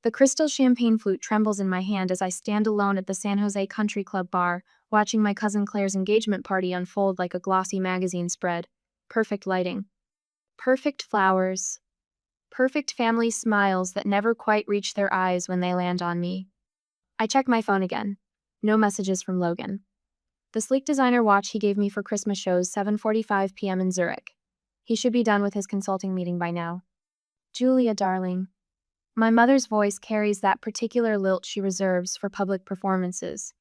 The crystal champagne flute trembles in my hand as I stand alone at the San Jose Country Club bar, watching my cousin Claire's engagement party unfold like a glossy magazine spread. Perfect lighting. Perfect flowers. Perfect family smiles that never quite reach their eyes when they land on me. I check my phone again. No messages from Logan. The sleek designer watch he gave me for Christmas shows 7:45 p.m. in Zurich. He should be done with his consulting meeting by now. Julia, darling. My mother's voice carries that particular lilt she reserves for public performances.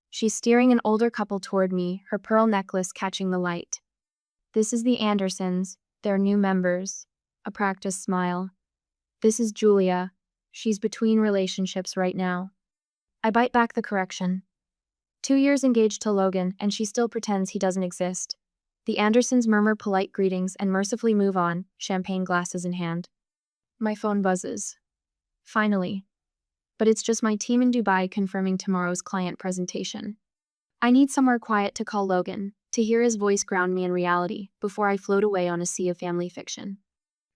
She's steering an older couple toward me, her pearl necklace catching the light. This is the Andersons, their new members. A practiced smile. This is Julia. She's between relationships right now. I bite back the correction. 2 years engaged to Logan, and she still pretends he doesn't exist. The Andersons murmur polite greetings and mercifully move on, champagne glasses in hand. My phone buzzes. Finally. But it's just my team in Dubai confirming tomorrow's client presentation. I need somewhere quiet to call Logan, to hear his voice ground me in reality, before I float away on a sea of family fiction.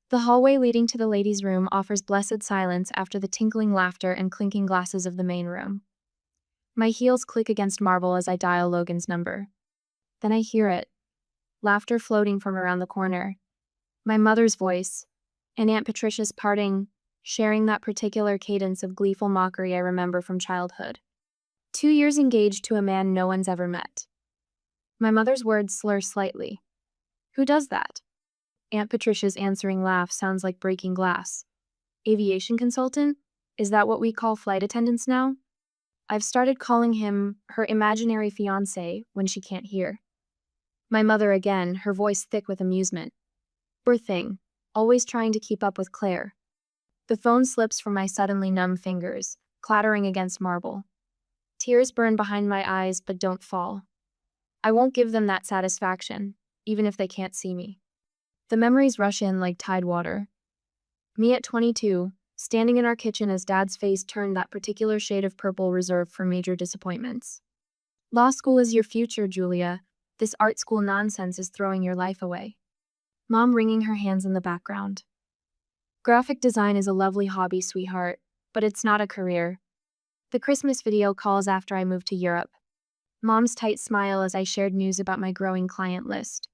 The hallway leading to the ladies' room offers blessed silence after the tinkling laughter and clinking glasses of the main room. My heels click against marble as I dial Logan's number. Then I hear it. Laughter floating from around the corner. My mother's voice, and Aunt Patricia's parting, sharing that particular cadence of gleeful mockery I remember from childhood. 2 years engaged to a man no one's ever met. My mother's words slur slightly. Who does that? Aunt Patricia's answering laugh sounds like breaking glass. Aviation consultant? Is that what we call flight attendants now? I've started calling him her imaginary fiancé when she can't hear. My mother again, her voice thick with amusement. Poor thing, always trying to keep up with Claire. The phone slips from my suddenly numb fingers, clattering against marble. Tears burn behind my eyes but don't fall. I won't give them that satisfaction, even if they can't see me. The memories rush in like tide water. Me at 22, standing in our kitchen as Dad's face turned that particular shade of purple reserved for major disappointments. Law school is your future, Julia. This art school nonsense is throwing your life away. Mom wringing her hands in the background. Graphic design is a lovely hobby, sweetheart, but it's not a career. The Christmas video calls after I moved to Europe. Mom's tight smile as I shared news about my growing client list.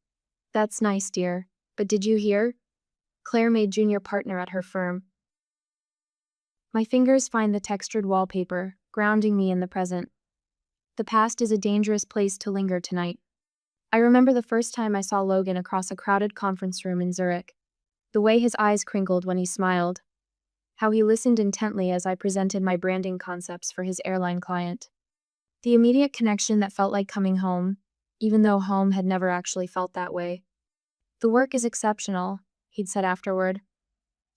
That's nice, dear, but did you hear? Claire made junior partner at her firm. My fingers find the textured wallpaper, grounding me in the present. The past is a dangerous place to linger tonight. I remember the first time I saw Logan across a crowded conference room in Zurich. The way his eyes crinkled when he smiled. How he listened intently as I presented my branding concepts for his airline client. The immediate connection that felt like coming home, even though home had never actually felt that way. The work is exceptional, he'd said afterward.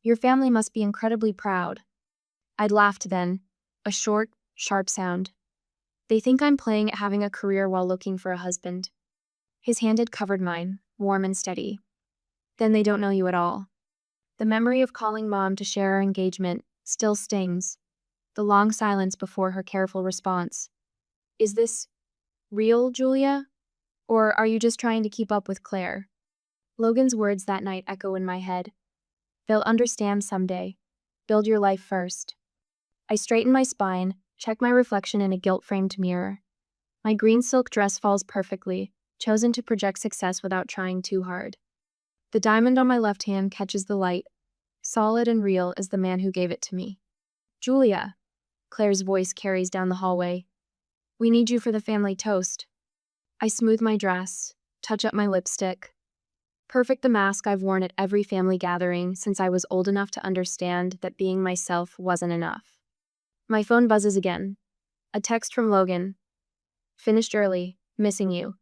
Your family must be incredibly proud. I'd laughed then, a short, sharp sound. They think I'm playing at having a career while looking for a husband. His hand had covered mine, warm and steady. Then they don't know you at all. The memory of calling Mom to share our engagement still stings. The long silence before her careful response. Is this real, Julia? Or are you just trying to keep up with Claire? Logan's words that night echo in my head. They'll understand someday. Build your life first. I straighten my spine, check my reflection in a gilt-framed mirror. My green silk dress falls perfectly, chosen to project success without trying too hard. The diamond on my left hand catches the light, solid and real as the man who gave it to me. Julia, Claire's voice carries down the hallway. We need you for the family toast. I smooth my dress, touch up my lipstick. Perfect the mask I've worn at every family gathering since I was old enough to understand that being myself wasn't enough. My phone buzzes again. A text from Logan. Finished early, missing you.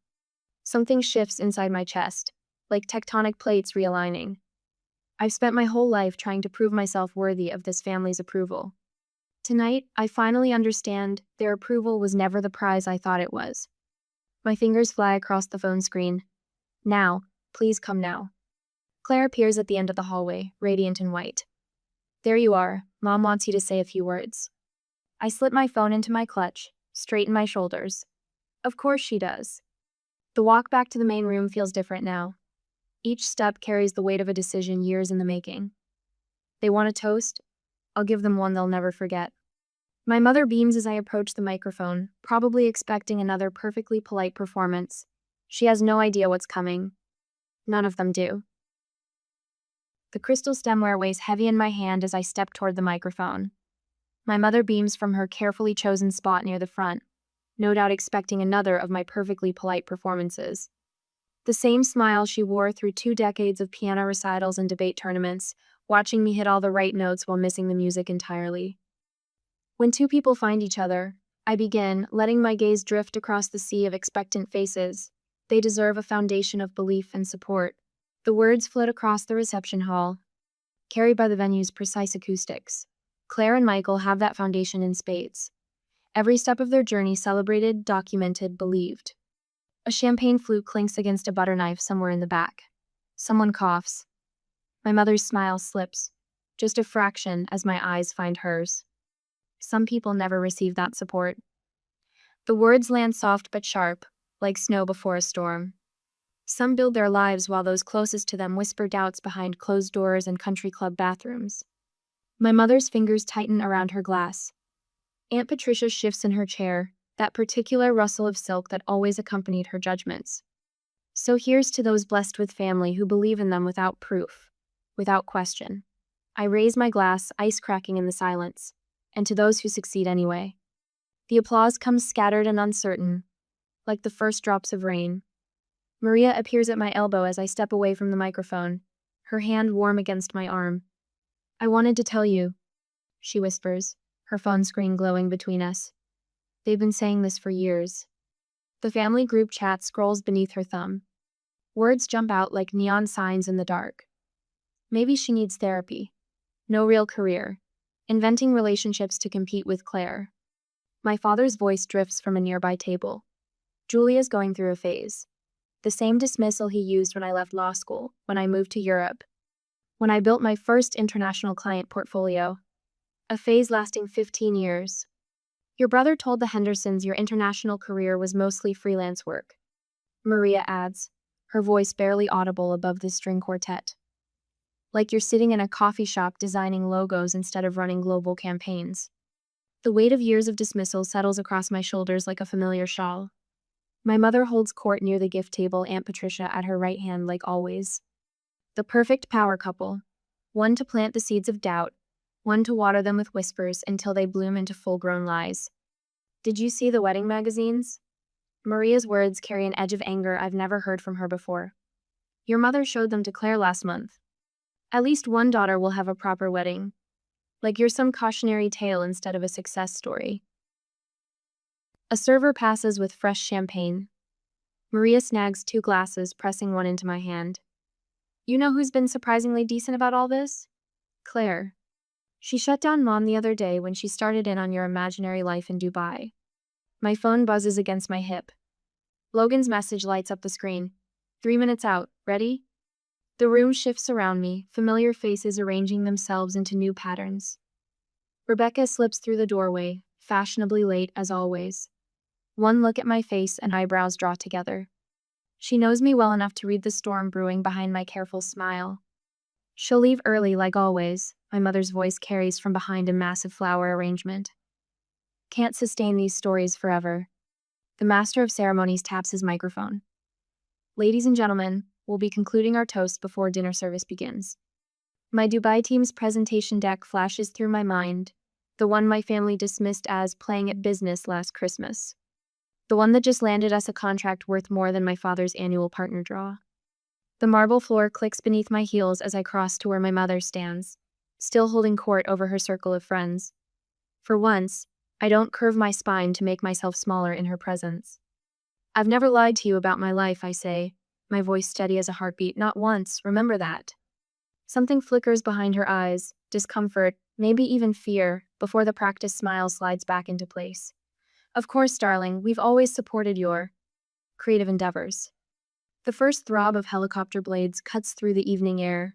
Something shifts inside my chest, like tectonic plates realigning. I've spent my whole life trying to prove myself worthy of this family's approval. Tonight, I finally understand their approval was never the prize I thought it was. My fingers fly across the phone screen. Now, please come now. Claire appears at the end of the hallway, radiant in white. There you are. Mom wants you to say a few words. I slip my phone into my clutch, straighten my shoulders. Of course she does. The walk back to the main room feels different now. Each step carries the weight of a decision years in the making. They want a toast? I'll give them one they'll never forget. My mother beams as I approach the microphone, probably expecting another perfectly polite performance. She has no idea what's coming. None of them do. The crystal stemware weighs heavy in my hand as I step toward the microphone. My mother beams from her carefully chosen spot near the front, no doubt expecting another of my perfectly polite performances. The same smile she wore through 2 decades of piano recitals and debate tournaments, watching me hit all the right notes while missing the music entirely. When two people find each other, I begin, letting my gaze drift across the sea of expectant faces. They deserve a foundation of belief and support. The words float across the reception hall, carried by the venue's precise acoustics. Claire and Michael have that foundation in spades. Every step of their journey celebrated, documented, believed. A champagne flute clinks against a butter knife somewhere in the back. Someone coughs. My mother's smile slips, just a fraction as my eyes find hers. Some people never receive that support. The words land soft but sharp, like snow before a storm. Some build their lives while those closest to them whisper doubts behind closed doors and country club bathrooms. My mother's fingers tighten around her glass. Aunt Patricia shifts in her chair, that particular rustle of silk that always accompanied her judgments. So here's to those blessed with family who believe in them without proof, without question. I raise my glass, ice cracking in the silence, and to those who succeed anyway. The applause comes scattered and uncertain, like the first drops of rain. Maria appears at my elbow as I step away from the microphone, her hand warm against my arm. I wanted to tell you, she whispers, her phone screen glowing between us. They've been saying this for years. The family group chat scrolls beneath her thumb. Words jump out like neon signs in the dark. Maybe she needs therapy. No real career. Inventing relationships to compete with Claire. My father's voice drifts from a nearby table. Julia's going through a phase. The same dismissal he used when I left law school, when I moved to Europe, when I built my first international client portfolio. A phase lasting 15 years. Your brother told the Hendersons your international career was mostly freelance work. Maria adds, her voice barely audible above the string quartet. Like you're sitting in a coffee shop designing logos instead of running global campaigns. The weight of years of dismissal settles across my shoulders like a familiar shawl. My mother holds court near the gift table, Aunt Patricia at her right hand like always. The perfect power couple. One to plant the seeds of doubt, one to water them with whispers until they bloom into full-grown lies. Did you see the wedding magazines? Maria's words carry an edge of anger I've never heard from her before. Your mother showed them to Claire last month. At least one daughter will have a proper wedding. Like you're some cautionary tale instead of a success story. A server passes with fresh champagne. Maria snags 2 glasses, pressing one into my hand. You know who's been surprisingly decent about all this? Claire. She shut down Mom the other day when she started in on your imaginary life in Dubai. My phone buzzes against my hip. Logan's message lights up the screen. 3 minutes out. Ready? The room shifts around me, familiar faces arranging themselves into new patterns. Rebecca slips through the doorway, fashionably late as always. One look at my face and eyebrows draw together. She knows me well enough to read the storm brewing behind my careful smile. She'll leave early like always, my mother's voice carries from behind a massive flower arrangement. Can't sustain these stories forever. The master of ceremonies taps his microphone. Ladies and gentlemen, we'll be concluding our toast before dinner service begins. My Dubai team's presentation deck flashes through my mind, the one my family dismissed as playing at business last Christmas. The one that just landed us a contract worth more than my father's annual partner draw. The marble floor clicks beneath my heels as I cross to where my mother stands, still holding court over her circle of friends. For once, I don't curve my spine to make myself smaller in her presence. I've never lied to you about my life, I say, my voice steady as a heartbeat. Not once, remember that. Something flickers behind her eyes, discomfort, maybe even fear, before the practiced smile slides back into place. Of course, darling, we've always supported your creative endeavors. The first throb of helicopter blades cuts through the evening air.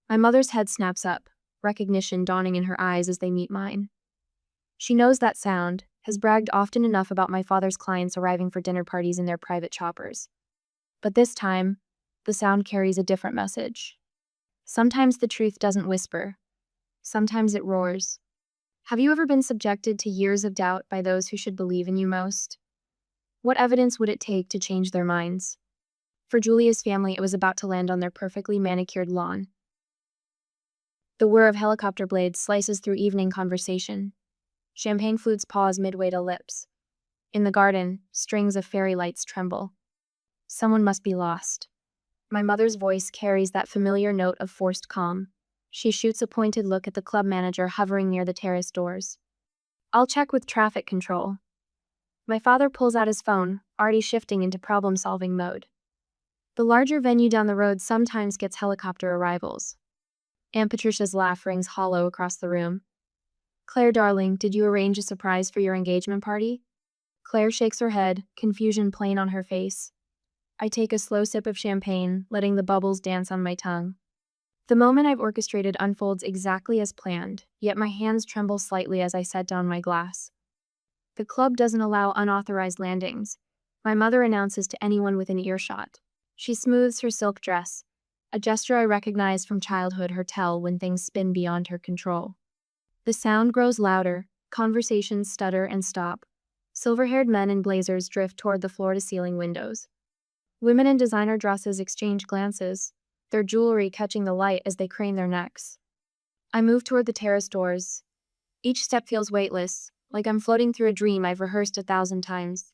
My mother's head snaps up, recognition dawning in her eyes as they meet mine. She knows that sound, has bragged often enough about my father's clients arriving for dinner parties in their private choppers. But this time, the sound carries a different message. Sometimes the truth doesn't whisper. Sometimes it roars. Have you ever been subjected to years of doubt by those who should believe in you most? What evidence would it take to change their minds? For Julia's family, it was about to land on their perfectly manicured lawn. The whir of helicopter blades slices through evening conversation. Champagne flutes pause midway to lips. In the garden, strings of fairy lights tremble. Someone must be lost. My mother's voice carries that familiar note of forced calm. She shoots a pointed look at the club manager hovering near the terrace doors. I'll check with traffic control. My father pulls out his phone, already shifting into problem-solving mode. The larger venue down the road sometimes gets helicopter arrivals. Aunt Patricia's laugh rings hollow across the room. Claire, darling, did you arrange a surprise for your engagement party? Claire shakes her head, confusion plain on her face. I take a slow sip of champagne, letting the bubbles dance on my tongue. The moment I've orchestrated unfolds exactly as planned, yet my hands tremble slightly as I set down my glass. The club doesn't allow unauthorized landings. My mother announces to anyone within earshot. She smooths her silk dress, a gesture I recognize from childhood, her tell when things spin beyond her control. The sound grows louder, conversations stutter and stop. Silver-haired men in blazers drift toward the floor-to-ceiling windows. Women in designer dresses exchange glances, their jewelry catching the light as they crane their necks. I move toward the terrace doors. Each step feels weightless, like I'm floating through a dream I've rehearsed 1,000 times.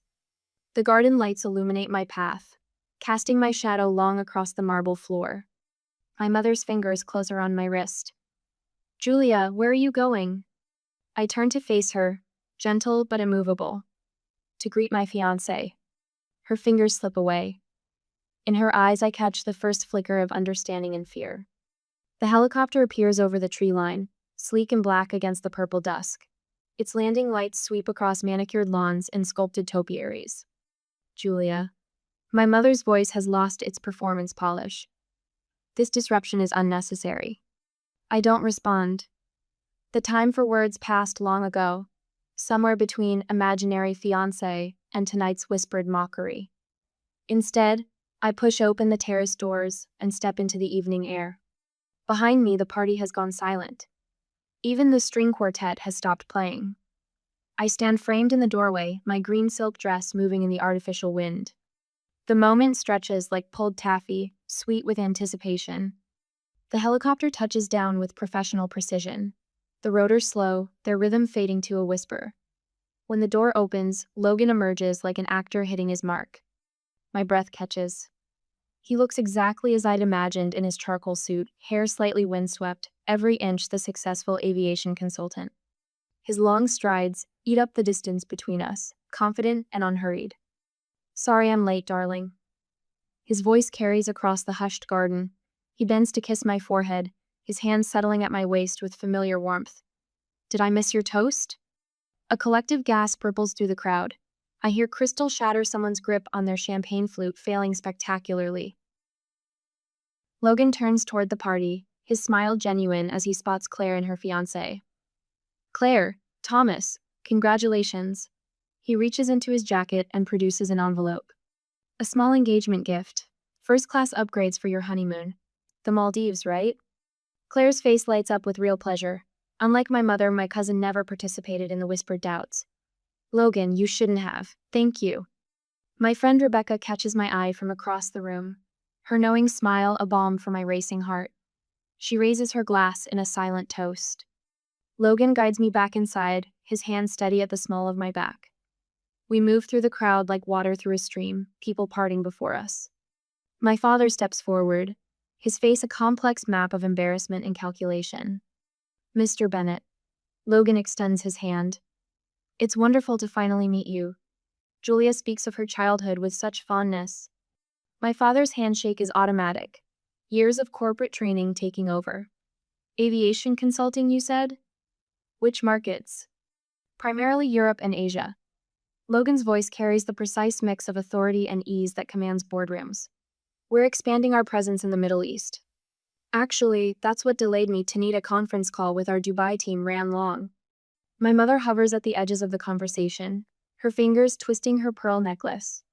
The garden lights illuminate my path, casting my shadow long across the marble floor. My mother's fingers close around my wrist. Julia, where are you going? I turn to face her, gentle but immovable, to greet my fiancé. Her fingers slip away. In her eyes, I catch the first flicker of understanding and fear. The helicopter appears over the tree line, sleek and black against the purple dusk. Its landing lights sweep across manicured lawns and sculpted topiaries. Julia. My mother's voice has lost its performance polish. This disruption is unnecessary. I don't respond. The time for words passed long ago, somewhere between imaginary fiancé and tonight's whispered mockery. Instead, I push open the terrace doors and step into the evening air. Behind me, the party has gone silent. Even the string quartet has stopped playing. I stand framed in the doorway, my green silk dress moving in the artificial wind. The moment stretches like pulled taffy, sweet with anticipation. The helicopter touches down with professional precision. The rotors slow, their rhythm fading to a whisper. When the door opens, Logan emerges like an actor hitting his mark. My breath catches. He looks exactly as I'd imagined in his charcoal suit, hair slightly windswept, every inch the successful aviation consultant. His long strides eat up the distance between us, confident and unhurried. Sorry I'm late, darling. His voice carries across the hushed garden. He bends to kiss my forehead, his hands settling at my waist with familiar warmth. Did I miss your toast? A collective gasp ripples through the crowd. I hear crystal shatter someone's grip on their champagne flute, failing spectacularly. Logan turns toward the party, his smile genuine as he spots Claire and her fiancé. Claire, Thomas, congratulations. He reaches into his jacket and produces an envelope. A small engagement gift. First-class upgrades for your honeymoon. The Maldives, right? Claire's face lights up with real pleasure. Unlike my mother, my cousin never participated in the whispered doubts. Logan, you shouldn't have. Thank you. My friend Rebecca catches my eye from across the room, her knowing smile a balm for my racing heart. She raises her glass in a silent toast. Logan guides me back inside, his hand steady at the small of my back. We move through the crowd like water through a stream, people parting before us. My father steps forward, his face a complex map of embarrassment and calculation. Mr. Bennett. Logan extends his hand. It's wonderful to finally meet you. Julia speaks of her childhood with such fondness. My father's handshake is automatic. Years of corporate training taking over. Aviation consulting, you said? Which markets? Primarily Europe and Asia. Logan's voice carries the precise mix of authority and ease that commands boardrooms. We're expanding our presence in the Middle East. Actually, that's what delayed me to need a conference call with our Dubai team ran long. My mother hovers at the edges of the conversation, her fingers twisting her pearl necklace.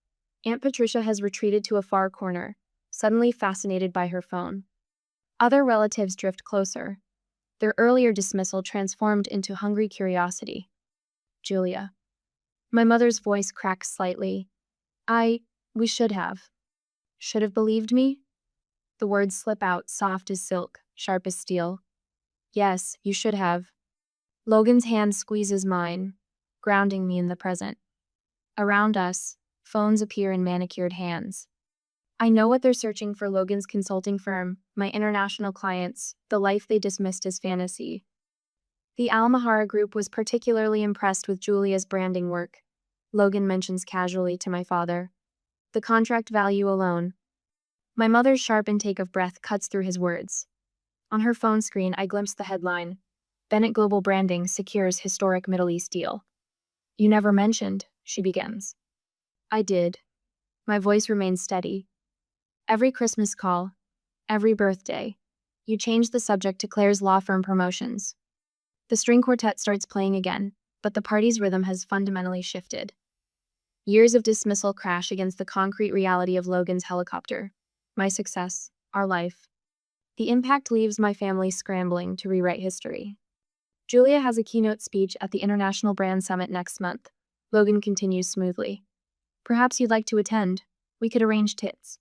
Aunt Patricia has retreated to a far corner, suddenly fascinated by her phone. Other relatives drift closer. Their earlier dismissal transformed into hungry curiosity. Julia. My mother's voice cracked slightly. We should have. Should have believed me? The words slip out, soft as silk, sharp as steel. Yes, you should have. Logan's hand squeezes mine, grounding me in the present. Around us, phones appear in manicured hands. I know what they're searching for: Logan's consulting firm, my international clients, the life they dismissed as fantasy. The Almahara Group was particularly impressed with Julia's branding work. Logan mentions casually to my father. The contract value alone. My mother's sharp intake of breath cuts through his words. On her phone screen, I glimpse the headline: Bennett Global Branding secures historic Middle East deal. You never mentioned, she begins. I did. My voice remains steady. Every Christmas call, every birthday, you change the subject to Claire's law firm promotions. The string quartet starts playing again, but the party's rhythm has fundamentally shifted. Years of dismissal crash against the concrete reality of Logan's helicopter. My success, our life. The impact leaves my family scrambling to rewrite history. Julia has a keynote speech at the International Brand Summit next month. Logan continues smoothly. Perhaps you'd like to attend. We could arrange tits.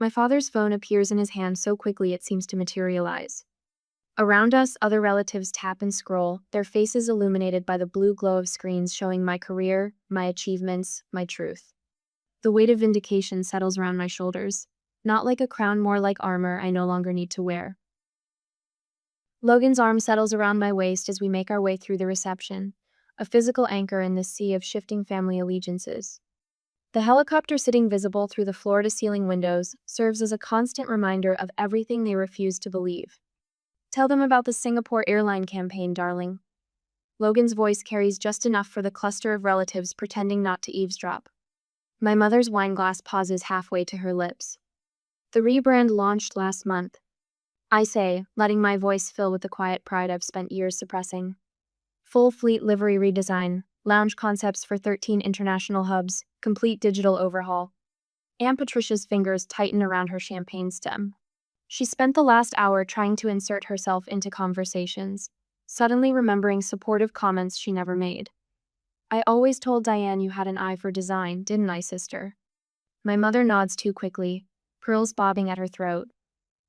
My father's phone appears in his hand so quickly it seems to materialize. Around us, other relatives tap and scroll, their faces illuminated by the blue glow of screens showing my career, my achievements, my truth. The weight of vindication settles around my shoulders, not like a crown, more like armor I no longer need to wear. Logan's arm settles around my waist as we make our way through the reception, a physical anchor in this sea of shifting family allegiances. The helicopter sitting visible through the floor-to-ceiling windows serves as a constant reminder of everything they refuse to believe. Tell them about the Singapore airline campaign, darling. Logan's voice carries just enough for the cluster of relatives pretending not to eavesdrop. My mother's wine glass pauses halfway to her lips. The rebrand launched last month, I say, letting my voice fill with the quiet pride I've spent years suppressing. Full fleet livery redesign, lounge concepts for 13 international hubs, complete digital overhaul. Aunt Patricia's fingers tighten around her champagne stem. She spent the last hour trying to insert herself into conversations, suddenly remembering supportive comments she never made. I always told Diane you had an eye for design, didn't I, sister? My mother nods too quickly, pearls bobbing at her throat.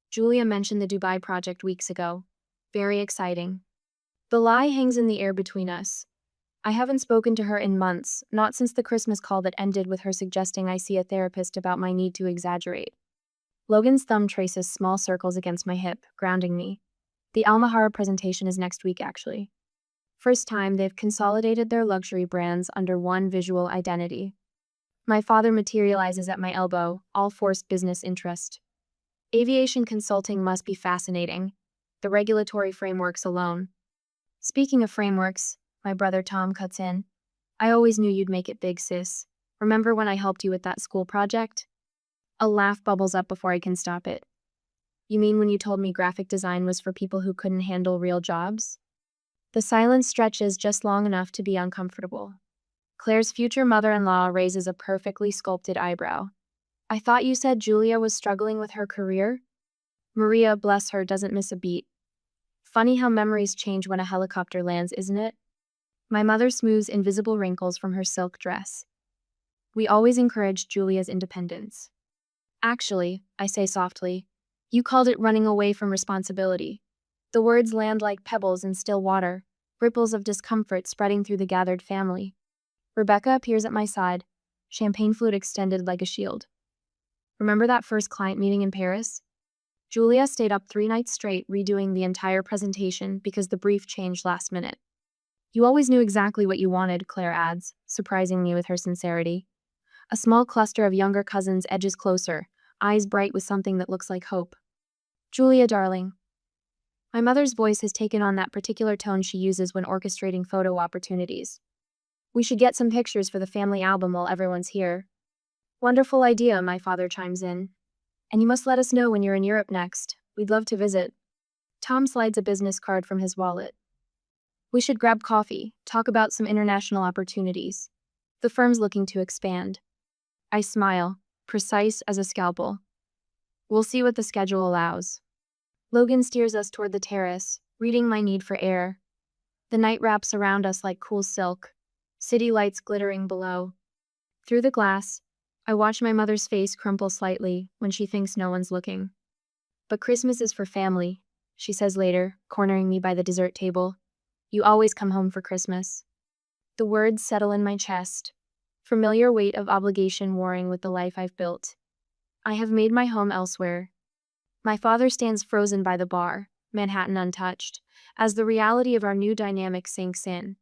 Julia mentioned the Dubai project weeks ago. Very exciting. The lie hangs in the air between us. I haven't spoken to her in months, not since the Christmas call that ended with her suggesting I see a therapist about my need to exaggerate. Logan's thumb traces small circles against my hip, grounding me. The Almahara presentation is next week, actually. First time they've consolidated their luxury brands under one visual identity. My father materializes at my elbow, all forced business interest. Aviation consulting must be fascinating. The regulatory frameworks alone. Speaking of frameworks, my brother Tom cuts in. I always knew you'd make it big, sis. Remember when I helped you with that school project? A laugh bubbles up before I can stop it. You mean when you told me graphic design was for people who couldn't handle real jobs? The silence stretches just long enough to be uncomfortable. Claire's future mother-in-law raises a perfectly sculpted eyebrow. I thought you said Julia was struggling with her career? Maria, bless her, doesn't miss a beat. Funny how memories change when a helicopter lands, isn't it? My mother smooths invisible wrinkles from her silk dress. We always encouraged Julia's independence. Actually, I say softly, you called it running away from responsibility. The words land like pebbles in still water, ripples of discomfort spreading through the gathered family. Rebecca appears at my side, champagne flute extended like a shield. Remember that first client meeting in Paris? Julia stayed up 3 nights straight redoing the entire presentation because the brief changed last minute. You always knew exactly what you wanted, Claire adds, surprising me with her sincerity. A small cluster of younger cousins edges closer, eyes bright with something that looks like hope. Julia, darling. My mother's voice has taken on that particular tone she uses when orchestrating photo opportunities. We should get some pictures for the family album while everyone's here. Wonderful idea, my father chimes in. And you must let us know when you're in Europe next. We'd love to visit. Tom slides a business card from his wallet. We should grab coffee, talk about some international opportunities. The firm's looking to expand. I smile, precise as a scalpel. We'll see what the schedule allows. Logan steers us toward the terrace, reading my need for air. The night wraps around us like cool silk, city lights glittering below. Through the glass, I watch my mother's face crumple slightly when she thinks no one's looking. But Christmas is for family, she says later, cornering me by the dessert table. You always come home for Christmas. The words settle in my chest, familiar weight of obligation warring with the life I've built. I have made my home elsewhere. My father stands frozen by the bar, Manhattan untouched, as the reality of our new dynamic sinks in.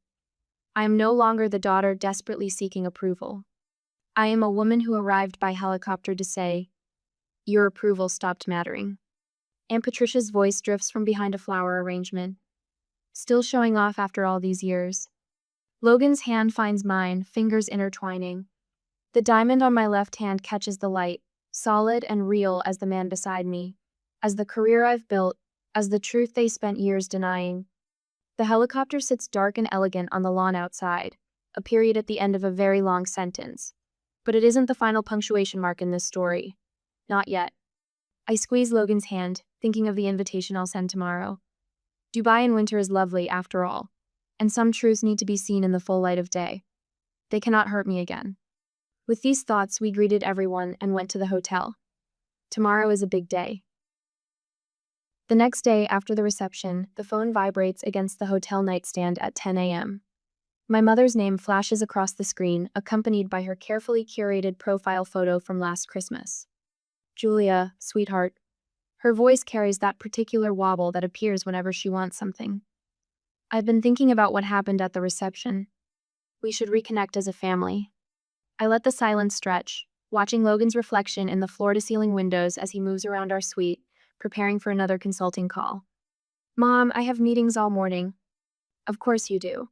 I am no longer the daughter desperately seeking approval. I am a woman who arrived by helicopter to say, your approval stopped mattering. Aunt Patricia's voice drifts from behind a flower arrangement, still showing off after all these years. Logan's hand finds mine, fingers intertwining. The diamond on my left hand catches the light, solid and real as the man beside me, as the career I've built, as the truth they spent years denying. The helicopter sits dark and elegant on the lawn outside, a period at the end of a very long sentence. But it isn't the final punctuation mark in this story. Not yet. I squeeze Logan's hand, thinking of the invitation I'll send tomorrow. Dubai in winter is lovely, after all, and some truths need to be seen in the full light of day. They cannot hurt me again. With these thoughts, we greeted everyone and went to the hotel. Tomorrow is a big day. The next day, after the reception, the phone vibrates against the hotel nightstand at 10 a.m. My mother's name flashes across the screen, accompanied by her carefully curated profile photo from last Christmas. Julia, sweetheart. Her voice carries that particular wobble that appears whenever she wants something. I've been thinking about what happened at the reception. We should reconnect as a family. I let the silence stretch, watching Logan's reflection in the floor-to-ceiling windows as he moves around our suite, preparing for another consulting call. Mom, I have meetings all morning. Of course you do.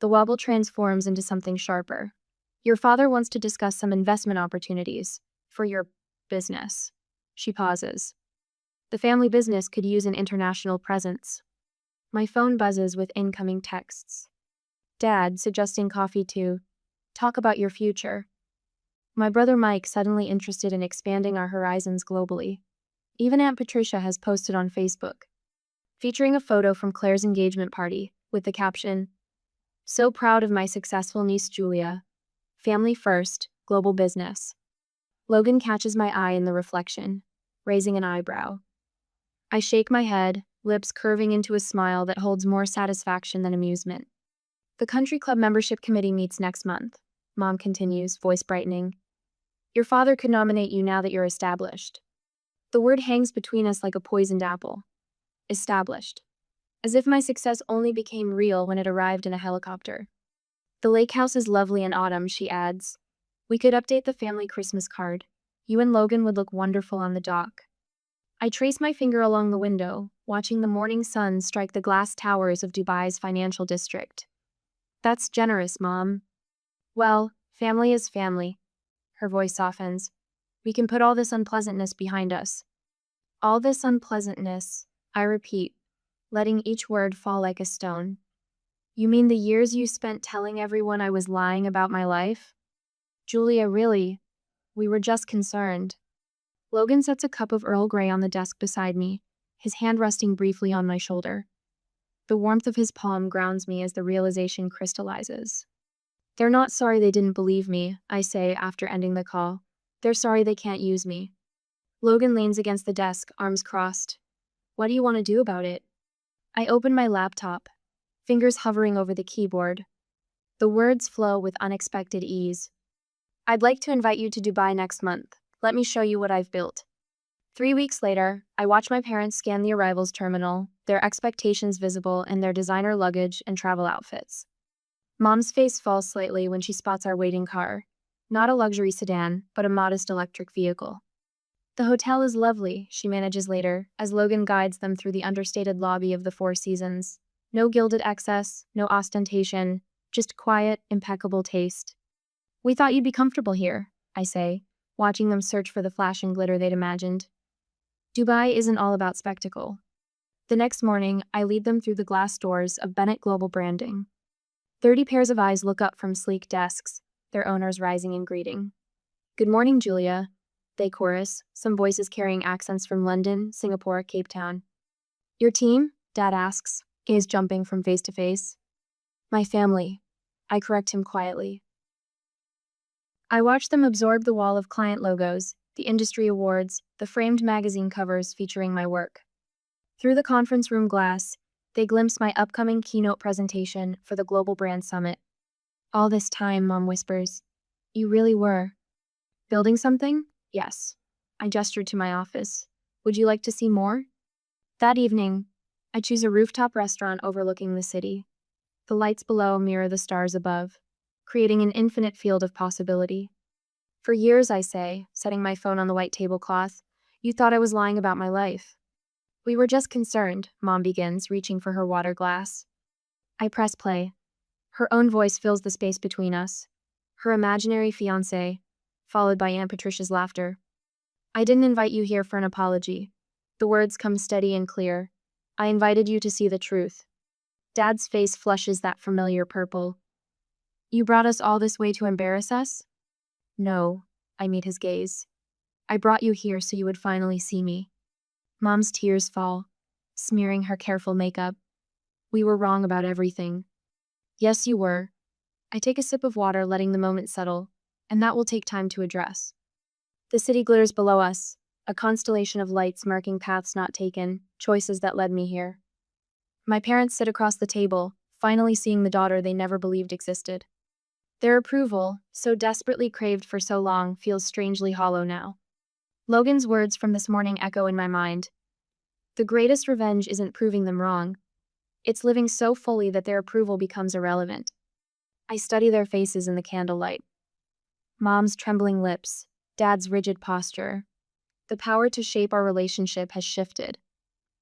The wobble transforms into something sharper. Your father wants to discuss some investment opportunities for your business. She pauses. The family business could use an international presence. My phone buzzes with incoming texts. Dad, suggesting coffee to talk about your future. My brother Mike, suddenly interested in expanding our horizons globally. Even Aunt Patricia has posted on Facebook, featuring a photo from Claire's engagement party, with the caption, "So proud of my successful niece Julia. Family first, global business." Logan catches my eye in the reflection, raising an eyebrow. I shake my head, lips curving into a smile that holds more satisfaction than amusement. The country club membership committee meets next month, Mom continues, voice brightening. Your father could nominate you now that you're established. The word hangs between us like a poisoned apple. Established. As if my success only became real when it arrived in a helicopter. The lake house is lovely in autumn, she adds. We could update the family Christmas card. You and Logan would look wonderful on the dock. I trace my finger along the window, watching the morning sun strike the glass towers of Dubai's financial district. That's generous, Mom. Well, family is family. Her voice softens. We can put all this unpleasantness behind us. All this unpleasantness, I repeat, letting each word fall like a stone. You mean the years you spent telling everyone I was lying about my life? Julia, really? We were just concerned. Logan sets a cup of Earl Grey on the desk beside me, his hand resting briefly on my shoulder. The warmth of his palm grounds me as the realization crystallizes. They're not sorry they didn't believe me, I say after ending the call. They're sorry they can't use me. Logan leans against the desk, arms crossed. What do you want to do about it? I open my laptop, fingers hovering over the keyboard. The words flow with unexpected ease. I'd like to invite you to Dubai next month. Let me show you what I've built. 3 weeks later, I watch my parents scan the arrivals terminal, their expectations visible in their designer luggage and travel outfits. Mom's face falls slightly when she spots our waiting car. Not a luxury sedan, but a modest electric vehicle. The hotel is lovely, she manages later, as Logan guides them through the understated lobby of the Four Seasons. No gilded excess, no ostentation, just quiet, impeccable taste. We thought you'd be comfortable here, I say, watching them search for the flash and glitter they'd imagined. Dubai isn't all about spectacle. The next morning, I lead them through the glass doors of Bennett Global Branding. 30 pairs of eyes look up from sleek desks, their owners rising in greeting. Good morning, Julia, they chorus, some voices carrying accents from London, Singapore, Cape Town. Your team? Dad asks, gaze jumping from face to face. My family. I correct him quietly. I watch them absorb the wall of client logos, the industry awards, the framed magazine covers featuring my work. Through the conference room glass, they glimpse my upcoming keynote presentation for the Global Brand Summit. All this time, Mom whispers, you really were. Building something? Yes. I gestured to my office. Would you like to see more? That evening, I choose a rooftop restaurant overlooking the city. The lights below mirror the stars above, creating an infinite field of possibility. For years, I say, setting my phone on the white tablecloth, you thought I was lying about my life. We were just concerned, Mom begins, reaching for her water glass. I press play. Her own voice fills the space between us. Her imaginary fiancé, followed by Aunt Patricia's laughter. I didn't invite you here for an apology. The words come steady and clear. I invited you to see the truth. Dad's face flushes that familiar purple. You brought us all this way to embarrass us? No, I meet his gaze. I brought you here so you would finally see me. Mom's tears fall, smearing her careful makeup. We were wrong about everything. Yes, you were. I take a sip of water, letting the moment settle, and that will take time to address. The city glitters below us, a constellation of lights marking paths not taken, choices that led me here. My parents sit across the table, finally seeing the daughter they never believed existed. Their approval, so desperately craved for so long, feels strangely hollow now. Logan's words from this morning echo in my mind. The greatest revenge isn't proving them wrong. It's living so fully that their approval becomes irrelevant. I study their faces in the candlelight. Mom's trembling lips, Dad's rigid posture. The power to shape our relationship has shifted.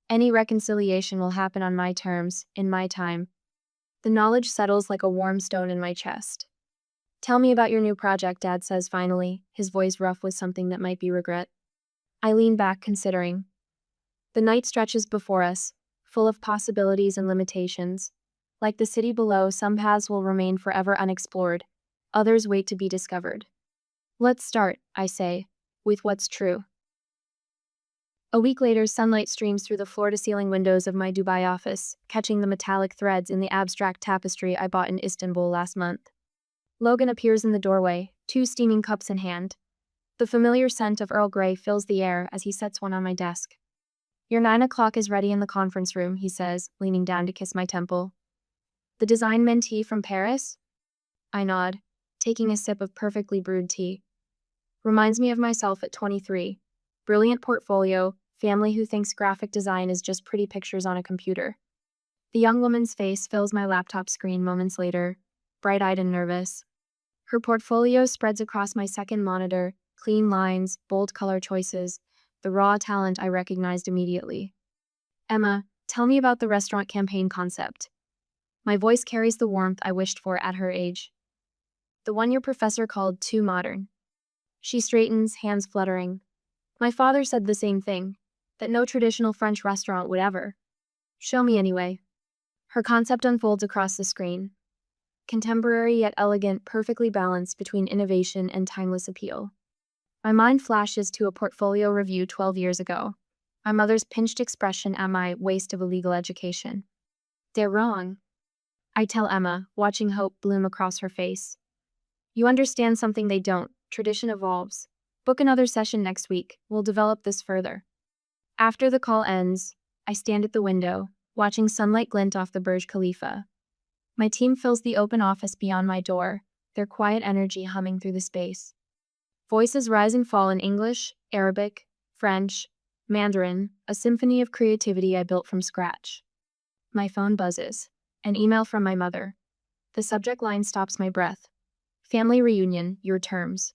Any reconciliation will happen on my terms, in my time. The knowledge settles like a warm stone in my chest. Tell me about your new project, Dad says finally, his voice rough with something that might be regret. I lean back, considering. The night stretches before us, full of possibilities and limitations. Like the city below, some paths will remain forever unexplored. Others wait to be discovered. Let's start, I say, with what's true. A week later, sunlight streams through the floor-to-ceiling windows of my Dubai office, catching the metallic threads in the abstract tapestry I bought in Istanbul last month. Logan appears in the doorway, 2 steaming cups in hand. The familiar scent of Earl Grey fills the air as he sets one on my desk. Your 9 o'clock is ready in the conference room, he says, leaning down to kiss my temple. The design mentee from Paris? I nod, taking a sip of perfectly brewed tea. Reminds me of myself at 23. Brilliant portfolio, family who thinks graphic design is just pretty pictures on a computer. The young woman's face fills my laptop screen moments later, bright-eyed and nervous. Her portfolio spreads across my second monitor, clean lines, bold color choices, the raw talent I recognized immediately. Emma, tell me about the restaurant campaign concept. My voice carries the warmth I wished for at her age. The one your professor called too modern. She straightens, hands fluttering. My father said the same thing, that no traditional French restaurant would ever. Show me anyway. Her concept unfolds across the screen. Contemporary yet elegant, perfectly balanced between innovation and timeless appeal. My mind flashes to a portfolio review 12 years ago. My mother's pinched expression at my waste of a legal education. They're wrong. I tell Emma, watching hope bloom across her face. You understand something they don't. Tradition evolves. Book another session next week. We'll develop this further. After the call ends, I stand at the window, watching sunlight glint off the Burj Khalifa. My team fills the open office beyond my door, their quiet energy humming through the space. Voices rise and fall in English, Arabic, French, Mandarin, a symphony of creativity I built from scratch. My phone buzzes. An email from my mother. The subject line stops my breath. Family reunion, your terms.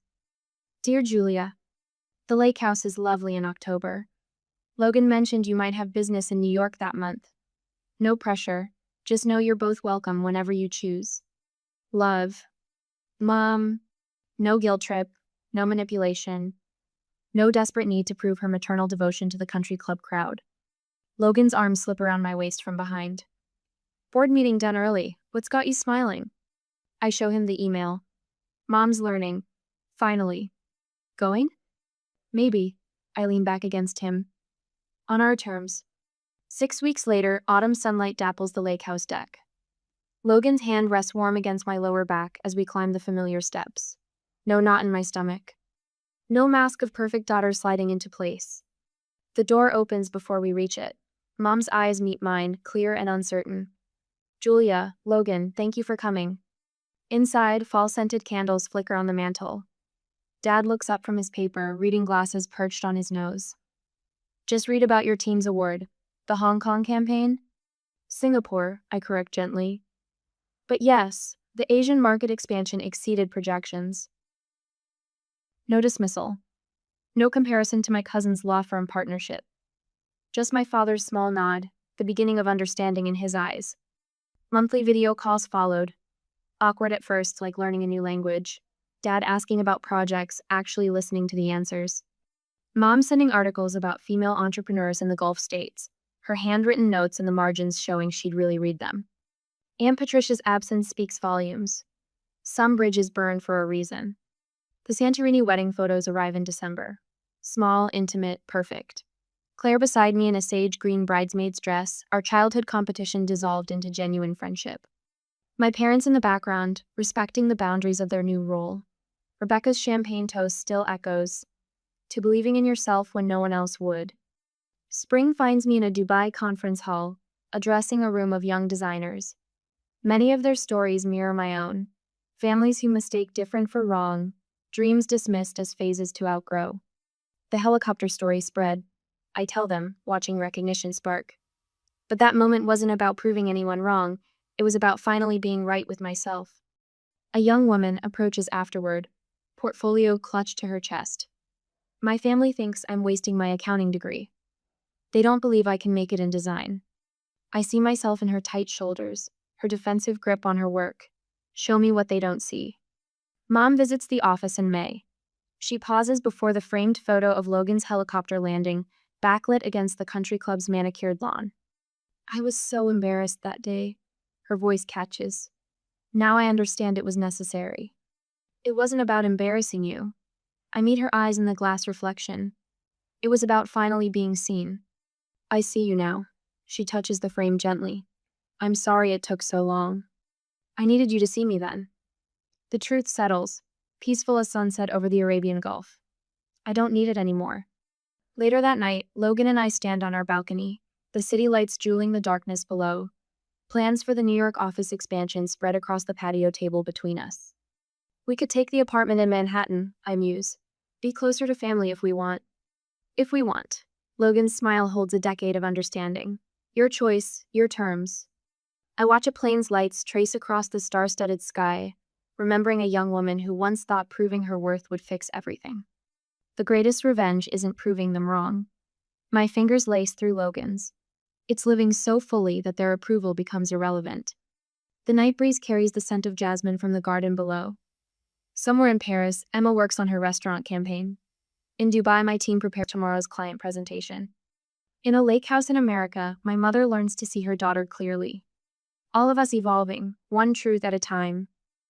Dear Julia, the lake house is lovely in October. Logan mentioned you might have business in New York that month. No pressure, just know you're both welcome whenever you choose. Love. Mom. No guilt trip, no manipulation, no desperate need to prove her maternal devotion to the country club crowd. Logan's arms slip around my waist from behind. Board meeting done early. What's got you smiling? I show him the email. Mom's learning. Finally. Going? Maybe. I lean back against him. On our terms. 6 weeks later, autumn sunlight dapples the lake house deck. Logan's hand rests warm against my lower back as we climb the familiar steps. No knot in my stomach. No mask of perfect daughter sliding into place. The door opens before we reach it. Mom's eyes meet mine, clear and uncertain. Julia, Logan, thank you for coming. Inside, fall-scented candles flicker on the mantel. Dad looks up from his paper, reading glasses perched on his nose. Just read about your team's award. The Hong Kong campaign? Singapore, I correct gently. But yes, the Asian market expansion exceeded projections. No dismissal. No comparison to my cousin's law firm partnership. Just my father's small nod, the beginning of understanding in his eyes. Monthly video calls followed. Awkward at first, like learning a new language. Dad asking about projects, actually listening to the answers. Mom sending articles about female entrepreneurs in the Gulf states, her handwritten notes in the margins showing she'd really read them. Aunt Patricia's absence speaks volumes. Some bridges burn for a reason. The Santorini wedding photos arrive in December. Small, intimate, perfect. Claire beside me in a sage green bridesmaid's dress, our childhood competition dissolved into genuine friendship. My parents in the background, respecting the boundaries of their new role. Rebecca's champagne toast still echoes, to believing in yourself when no one else would. Spring finds me in a Dubai conference hall, addressing a room of young designers. Many of their stories mirror my own. Families who mistake different for wrong, dreams dismissed as phases to outgrow. The helicopter story spread. I tell them, watching recognition spark. But that moment wasn't about proving anyone wrong, it was about finally being right with myself. A young woman approaches afterward, portfolio clutched to her chest. My family thinks I'm wasting my accounting degree. They don't believe I can make it in design. I see myself in her tight shoulders, her defensive grip on her work. Show me what they don't see. Mom visits the office in May. She pauses before the framed photo of Logan's helicopter landing, backlit against the country club's manicured lawn. I was so embarrassed that day. Her voice catches. Now I understand it was necessary. It wasn't about embarrassing you. I meet her eyes in the glass reflection. It was about finally being seen. I see you now. She touches the frame gently. I'm sorry it took so long. I needed you to see me then. The truth settles, peaceful as sunset over the Arabian Gulf. I don't need it anymore. Later that night, Logan and I stand on our balcony, the city lights jeweling the darkness below. Plans for the New York office expansion spread across the patio table between us. We could take the apartment in Manhattan, I muse. Be closer to family if we want. If we want. Logan's smile holds a decade of understanding. Your choice, your terms. I watch a plane's lights trace across the star-studded sky, remembering a young woman who once thought proving her worth would fix everything. The greatest revenge isn't proving them wrong. My fingers lace through Logan's. It's living so fully that their approval becomes irrelevant. The night breeze carries the scent of jasmine from the garden below. Somewhere in Paris, Emma works on her restaurant campaign. In Dubai, my team prepares tomorrow's client presentation. In a lake house in America, my mother learns to see her daughter clearly. All of us evolving, one truth at a time,